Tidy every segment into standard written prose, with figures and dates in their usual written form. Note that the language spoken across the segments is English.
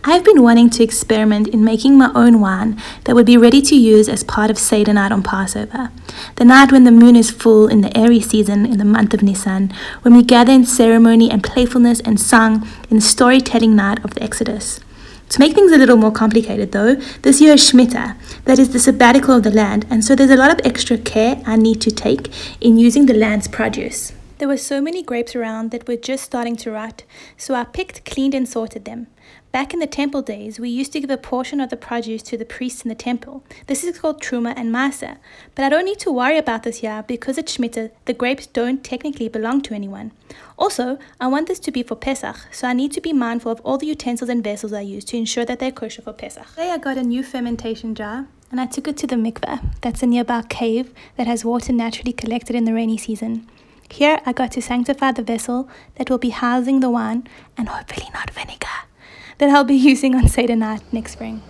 I've been wanting to experiment in making my own wine that would be ready to use as part of Seder night on Passover, the night when the moon is full in the Aries season in the month of Nisan, when we gather in ceremony and playfulness and song in the storytelling night of the Exodus. To make things a little more complicated though, this year is Shemitah, that is the sabbatical of the land, and so there's a lot of extra care I need to take in using the land's produce. There were so many grapes around that were just starting to rot, so I picked, cleaned and sorted them. Back in the temple days, we used to give a portion of the produce to the priests in the temple. This is called Truma and Masa, but I don't need to worry about this year because at Shemitah, the grapes don't technically belong to anyone. Also, I want this to be for Pesach, so I need to be mindful of all the utensils and vessels I use to ensure that they're kosher for Pesach. Today I got a new fermentation jar, and I took it to the mikveh. That's a nearby cave that has water naturally collected in the rainy season. Here I got to sanctify the vessel that will be housing the wine, and hopefully not vinegar, that I'll be using on Seder night next spring.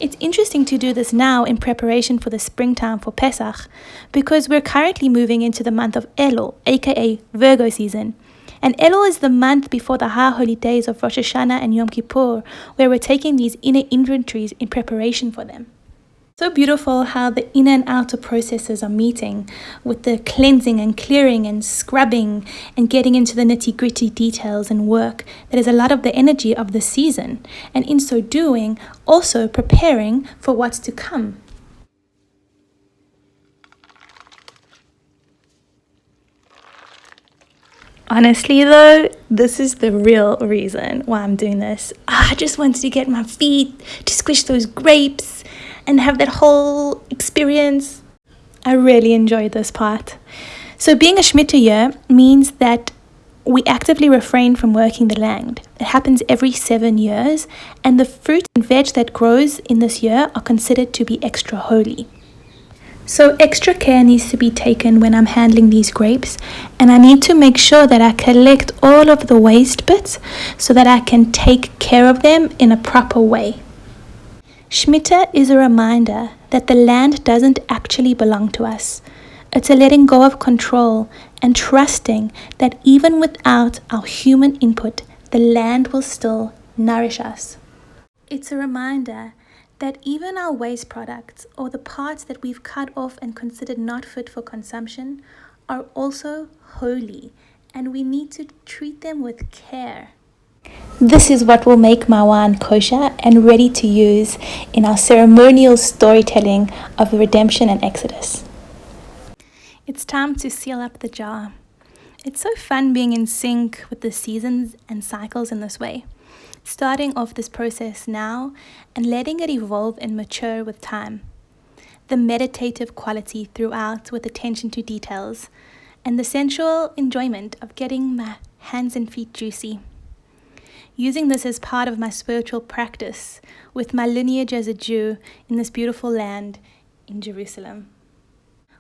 It's interesting to do this now in preparation for the springtime for Pesach, because we're currently moving into the month of ELUL, aka Virgo season. And Elul is the month before the high holy days of Rosh Hashanah and Yom Kippur, where we're taking these inner inventories in preparation for them. So beautiful how the inner and outer processes are meeting with the cleansing and clearing and scrubbing and getting into the nitty-gritty details and work that is a lot of the energy of the season, and in so doing, also preparing for what's to come. Honestly though, this is the real reason why I'm doing this. I just wanted to get my feet to squish those grapes and have that whole experience. I really enjoyed this part. So being a Shemitah year means that we actively refrain from working the land. It happens every 7 years, and the fruit and veg that grows in this year are considered to be extra holy. So extra care needs to be taken when I'm handling these grapes, and I need to make sure that I collect all of the waste bits so that I can take care of them in a proper way. Shemitah is a reminder that the land doesn't actually belong to us. It's a letting go of control and trusting that even without our human input, the land will still nourish us. It's a reminder that even our waste products, or the parts that we've cut off and considered not fit for consumption, are also holy, and we need to treat them with care. This is what will make my wine kosher and ready to use in our ceremonial storytelling of redemption and Exodus. It's time to seal up the jar. It's so fun being in sync with the seasons and cycles in this way. Starting off this process now and letting it evolve and mature with time. The meditative quality throughout with attention to details, and the sensual enjoyment of getting my hands and feet juicy. Using this as part of my spiritual practice with my lineage as a Jew in this beautiful land in Jerusalem.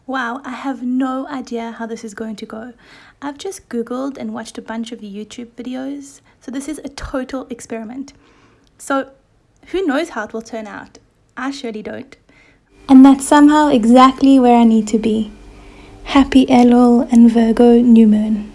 Wow, I have no idea how this is going to go. I've just Googled and watched a bunch of YouTube videos, so this is a total experiment. So who knows how it will turn out? I surely don't. And that's somehow exactly where I need to be. Happy Elul and Virgo new moon.